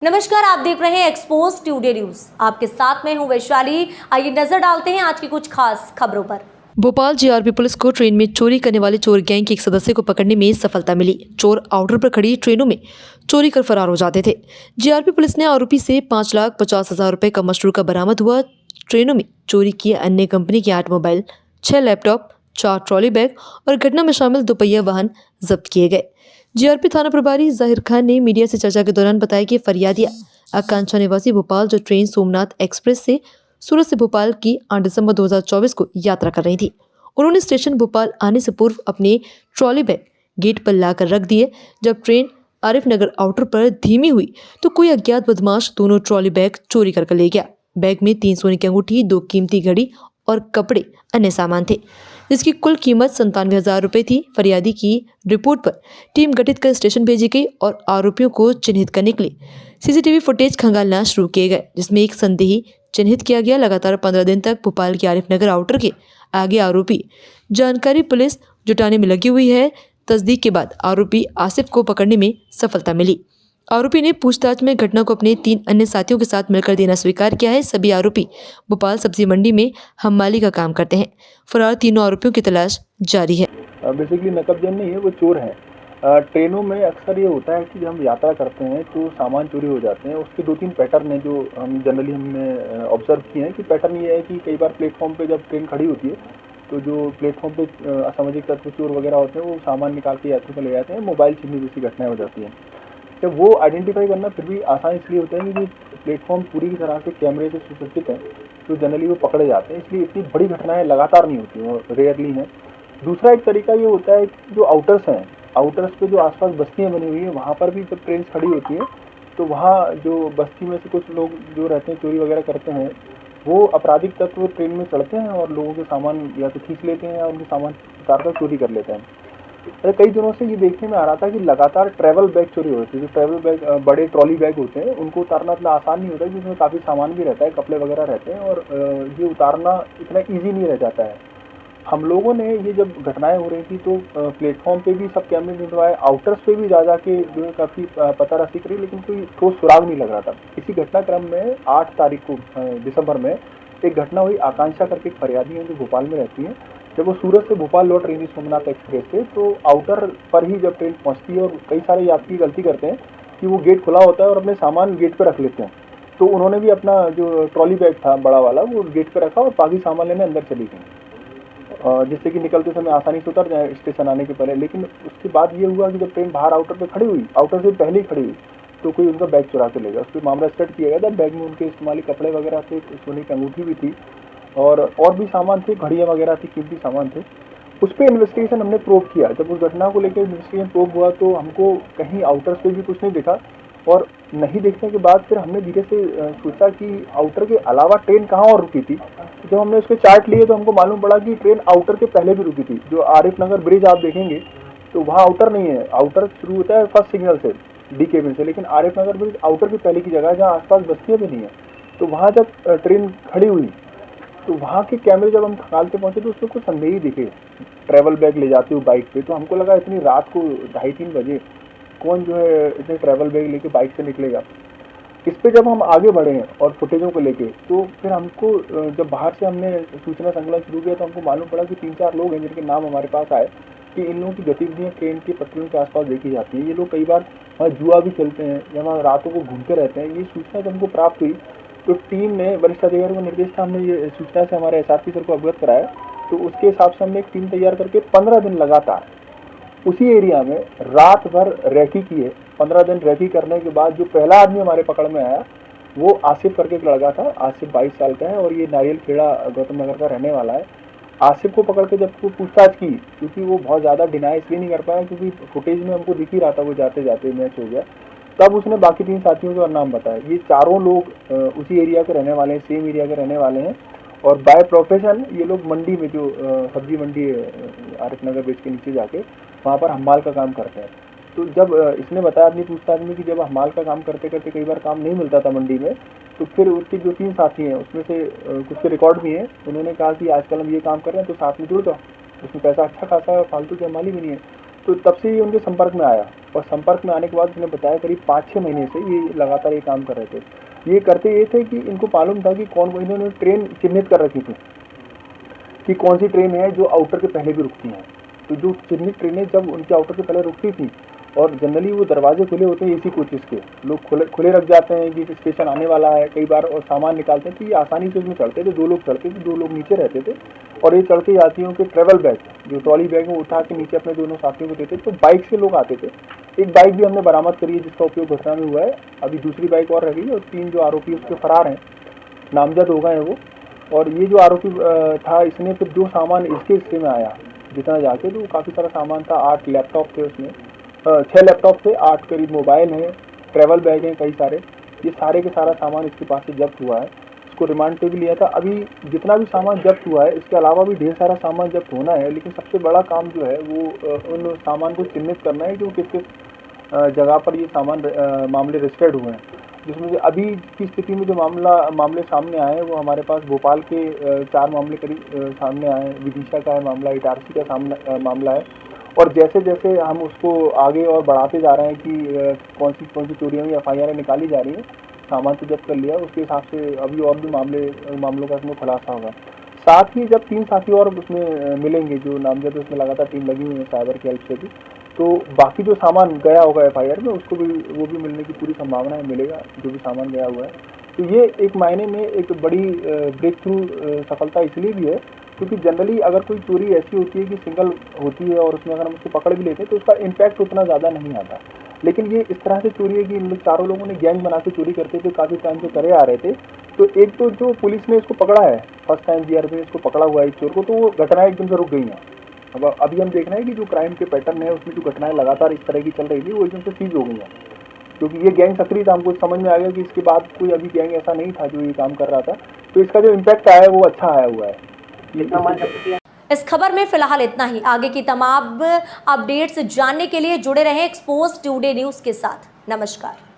नमस्कार, आप देख रहे हैं एक्सपोज टुडे न्यूज। आपके साथ में हूं वैशाली। आइए नजर डालते हैं आज की कुछ खास खबरों पर। भोपाल जीआरपी पुलिस को ट्रेन में चोरी करने वाले चोर गैंग के एक सदस्य को पकड़ने में सफलता मिली। चोर आउटर पर खड़ी ट्रेनों में चोरी कर फरार हो जाते थे। जीआरपी पुलिस ने आरोपी से 5,50,000 रुपए का मशरूका बरामद हुआ। ट्रेनों में चोरी किए अन्य कंपनी के 8 मोबाइल, 6 लैपटॉप, 4 ट्रॉली बैग और घटना में शामिल दोपहिया वाहन जब्त किए गए। जीआरपी थाना प्रभारी जाहिर खान ने मीडिया से चर्चा के दौरान बताया कि फरियादिया आकांक्षा निवासी भोपाल जो ट्रेन सोमनाथ एक्सप्रेस से सूरत से भोपाल की 8 दिसंबर 2024 को यात्रा कर रही थी। उन्होंने स्टेशन भोपाल आने से पूर्व अपने ट्रॉली बैग गेट पर लाकर रख दिए। जब ट्रेन आरिफ नगर आउटर पर धीमी हुई तो कोई अज्ञात बदमाश दोनों ट्रॉली बैग चोरी कर ले गया। बैग में 3 सोने की अंगूठी, 2 कीमती घड़ी और कपड़े अन्य सामान थे, जिसकी कुल कीमत 97,000 रुपये थी। फरियादी की रिपोर्ट पर टीम गठित कर स्टेशन भेजी गई और आरोपियों को चिन्हित करने के लिए सीसीटीवी फुटेज खंगालना शुरू किए गए, जिसमें एक संदेही चिन्हित किया गया। लगातार 15 दिन तक भोपाल के आरिफ नगर आउटर के आगे आरोपी जानकारी पुलिस जुटाने में लगी हुई है। तस्दीक के बाद आरोपी आसिफ को पकड़ने में सफलता मिली। आरोपी ने पूछताछ में घटना को अपने 3 अन्य साथियों के साथ मिलकर देना स्वीकार किया है। सभी आरोपी भोपाल सब्जी मंडी में हमाली का काम करते हैं। फरार तीनों आरोपियों की तलाश जारी है। बेसिकली नकबजन नहीं है, वो चोर हैं। ट्रेनों में अक्सर ये होता है कि जब हम यात्रा करते हैं तो सामान चोरी हो जाते हैं। उसके 2-3 पैटर्न हैं जो हम जनरली हमने ऑब्जर्व किए हैं कि पैटर्न ये है कि कई बार प्लेटफॉर्म पे जब ट्रेन खड़ी होती है तो जो प्लेटफॉर्म पे असामाजिक तत्व चोर वगैरह होते हैं वो सामान निकाल के यात्री को ले जाते हैं। मोबाइल छीनने जैसी घटनाएं हो जाती हैं। तो वो आइडेंटिफाई करना फिर भी आसान इसलिए होता है कि प्लेटफॉर्म पूरी तरह से कैमरे से सुसज्जित है, तो जनरली वो पकड़े जाते हैं। इसलिए इतनी बड़ी घटनाएं लगातार नहीं होती, वो रेयरली हैं। दूसरा एक तरीका ये होता है कि जो आउटर्स हैं, आउटर्स पे जो आसपास बस्तियां बनी हुई हैं, वहाँ पर भी जब ट्रेन खड़ी होती है तो वहाँ जो बस्ती में से कुछ लोग जो रहते हैं चोरी वगैरह करते हैं, वो आपराधिक तत्व ट्रेन में चढ़ते हैं और लोगों के सामान या तो खींच लेते हैं या उनके सामान उतार कर चोरी कर लेते हैं। कई दिनों से ये देखने में आ रहा था कि लगातार ट्रैवल बैग चोरी होती है। जो ट्रैवल बैग बड़े ट्रॉली बैग होते हैं उनको उतारना इतना आसान नहीं होता, क्योंकि उसमें काफ़ी सामान भी रहता है, कपड़े वगैरह रहते हैं और ये उतारना इतना ईजी नहीं रह जाता है। हम लोगों ने ये जब घटनाएं हो रही थी तो प्लेटफॉर्म पे भी सब कैमरे ढूंढवाए, आउटर्स पे भी जा के जो है काफ़ी पतारासी करी, लेकिन कोई ठोस सुराग नहीं लग रहा था। इसी घटनाक्रम में 8 तारीख को दिसंबर में एक घटना हुई। आकांक्षा करके एक फरियादी है जो भोपाल में रहती है। जब वो सूरत से भोपाल लौट रही थी सोमनाथ एक्सप्रेस से, तो आउटर पर ही जब ट्रेन पहुंचती है और कई सारे यात्री गलती करते हैं कि वो गेट खुला होता है और अपने सामान गेट पर रख लेते हैं। तो उन्होंने भी अपना जो ट्रॉली बैग था बड़ा वाला वो गेट पर रखा और बाकी सामान लेने अंदर चली गई, जिससे कि निकलते समय आसानी से उतर जाए स्टेशन आने के पहले। लेकिन उसके बाद ये हुआ कि जब ट्रेन बाहर आउटर पर खड़ी हुई, आउटर से पहले ही खड़ी हुई, तो कोई उनका बैग चुरा के ले गया। उस पर मामला स्टार्ट किया गया था। बैग में उनके इस्तेमाली कपड़े वगैरह थे, सोने की अंगूठी भी थी और भी सामान थे, घड़ियाँ वगैरह थी, कीमती सामान थे। उस पर इन्वेस्टिगेशन हमने प्रोब किया। जब उस घटना को लेकर इन्वेस्टिगेशन प्रोब हुआ तो हमको कहीं आउटर्स पे भी कुछ नहीं दिखा और नहीं देखने के बाद फिर हमने धीरे से सोचा कि आउटर के अलावा ट्रेन कहाँ और रुकी थी। जब हमने उसके चार्ट लिए तो हमको मालूम पड़ा कि ट्रेन आउटर के पहले भी रुकी थी। जो आरिफ नगर ब्रिज आप देखेंगे तो वहाँ आउटर नहीं है, आउटर शुरू होता है फर्स्ट सिग्नल से, डी केबिन से, लेकिन आरिफ नगर ब्रिज आउटर के पहले की जगह है जहाँ आसपास बस्तियाँ भी नहीं है। तो वहाँ जब ट्रेन खड़ी हुई तो वहाँ के कैमरे जब हम खंगालते पहुँचे तो उसमें कुछ संदेही दिखे, ट्रैवल बैग ले जाते हुए बाइक पे। तो हमको लगा इतनी रात को 2:30-3 बजे कौन जो है इतने ट्रैवल बैग लेके बाइक से निकलेगा। इस पे जब हम आगे बढ़े हैं और फुटेजों को लेके, तो फिर हमको जब बाहर से हमने सूचना संकलन शुरू किया तो हमको मालूम पड़ा कि 3-4 लोग हैं जिनके नाम हमारे पास आए कि इन लोगों की गतिविधियाँ ट्रेन की पटरियों के आसपास देखी जाती हैं। ये लोग कई बार वहाँ जुआ भी खेलते हैं या वहाँ रातों को घूमते रहते हैं। ये सूचना जब हमको प्राप्त हुई तो टीम ने, वरिष्ठ अधिकारियों को निर्देश था, हमने ये सूचना से हमारे एसआरपी सर को अवगत कराया। तो उसके हिसाब से हमने एक टीम तैयार करके 15 दिन लगातार उसी एरिया में रात भर रेकी की है। 15 दिन रेकी करने के बाद जो पहला आदमी हमारे पकड़ में आया वो आसिफ करके एक लड़का था। आसिफ 22 साल का है और ये नारियल खेड़ा गौतम नगर का रहने वाला है। आसिफ को पकड़ के जब वो पूछताछ की, क्योंकि वो बहुत ज़्यादा डिनाई इसलिए नहीं कर पाया क्योंकि फुटेज में हमको दिख ही रहा था वो जाते जाते मैच हो गया। तब उसने बाकी 3 साथियों के और नाम बताया। ये चारों लोग उसी एरिया के रहने वाले हैं, सेम एरिया के रहने वाले हैं और बाय प्रोफेशन ये लोग मंडी में, जो सब्जी मंडी है आरिफ नगर ब्रिज के नीचे जाके, वहाँ पर हमाल का काम करते हैं। तो जब इसने बताया अपनी पूछताछ में कि जब हमाल का काम करते करते कई बार काम नहीं मिलता था मंडी में, तो फिर उसके जो 3 साथी हैं उसमें से कुछ के रिकॉर्ड भी हैं। उन्होंने कहा कि आजकल हम ये काम कर रहे हैं तो साथ में जुड़ जाओ, उसमें पैसा अच्छा खासा है और फालतू की हमाली भी नहीं है। तो तब से ये उनके संपर्क में आया और संपर्क में आने के बाद उसने बताया करीब 5-6 महीने से ये लगातार ये काम कर रहे थे। ये करते ये थे कि इनको मालूम था कि इन्होंने ट्रेन चिन्हित कर रखी थी कि कौन सी ट्रेन है जो आउटर के पहले भी रुकती हैं। तो जो चिन्हित ट्रेनें जब उनके आउटर के पहले रुकती थी और जनरली वो दरवाजे खुले होते हैं एसी कोचेस के, लोग खुले रख जाते हैं कि स्टेशन आने वाला है कई बार, और सामान निकालते हैं तो ये आसानी से उसमें चढ़ते थे। 2 लोग चढ़ते थे, 2 लोग नीचे रहते थे और ये चढ़ के यात्रियों के ट्रेवल बैग जो ट्रॉली बैग में उठा के नीचे अपने दोनों साथियों को देते। तो बाइक से लोग आते थे। एक बाइक भी हमने बरामद करी है जिसका उपयोग घटना में हुआ है। अभी दूसरी बाइक और रह गई और 3 जो आरोपी उसके फरार हैं, नामजद हो गए हैं वो। और ये जो आरोपी था इसने फिर जो सामान इसके हिस्से में आया जितना जाके, तो काफ़ी सारा सामान था। 8 लैपटॉप थे उसमें, 6 लैपटॉप थे, 8 करीब मोबाइल हैं, ट्रैवल बैग हैं कई सारे। ये सारे के सारा सामान इसके पास से जब्त हुआ है। इसको रिमांड पे भी लिया था। अभी जितना भी सामान जब्त हुआ है इसके अलावा भी ढेर सारा सामान जब्त होना है, लेकिन सबसे बड़ा काम जो है वो उन सामान को चिन्हित करना है कि किस किस जगह पर ये मामले रजिस्टर्ड हुए हैं। जिसमें से अभी की स्थिति में जो मामले सामने आए हैं वो हमारे पास भोपाल के 4 मामले करीब सामने आए हैं। विदिशा का है मामला, इटारसी का मामला है। और जैसे जैसे हम उसको आगे और बढ़ाते जा रहे हैं कि कौन सी चोरियों में FIR निकाली जा रही है, सामान तो जब्त कर लिया, उसके हिसाब से अभी और भी मामलों का इसमें खुलासा होगा। साथ ही जब 3 साथी और उसमें मिलेंगे जो नामजद, उसमें लगातार टीम लगी हुई है साइबर की हेल्प से भी, तो बाकी जो सामान गया होगा FIR में उसको भी वो भी मिलने की पूरी संभावना है, मिलेगा जो भी सामान गया हुआ है। तो ये एक मायने में एक बड़ी ब्रेक थ्रू सफलता इसलिए भी है क्योंकि जनरली अगर कोई चोरी ऐसी होती है कि सिंगल होती है और उसमें अगर हम उसको पकड़ भी लेते हैं तो उसका इम्पैक्ट उतना ज़्यादा नहीं आता। लेकिन ये इस तरह से चोरी है कि इन चारों लोगों ने गैंग बना के चोरी करते थे, काफ़ी टाइम से करे आ रहे थे। तो एक तो जो पुलिस ने इसको पकड़ा है, फर्स्ट टाइम GRP में इसको पकड़ा हुआ है इस चोर को, तो वो घटनाएं एकदम से रुक गई हैं। अब अभी हम देख रहे हैं कि जो क्राइम के पैटर्न है उसमें जो घटनाएं लगातार इस तरह की चल रही थी वो एकदम से सीज हो गई हैं, क्योंकि ये गैंग सक्रिय था। हमको समझ में आ गया कि इसके बाद कोई अभी गैंग ऐसा नहीं था जो ये काम कर रहा था। तो इसका जो इम्पैक्ट आया है वो अच्छा आया हुआ है। इस खबर में फिलहाल इतना ही। आगे की तमाम अपडेट्स जानने के लिए जुड़े रहें एक्सपोज टुडे न्यूज़ के साथ। नमस्कार।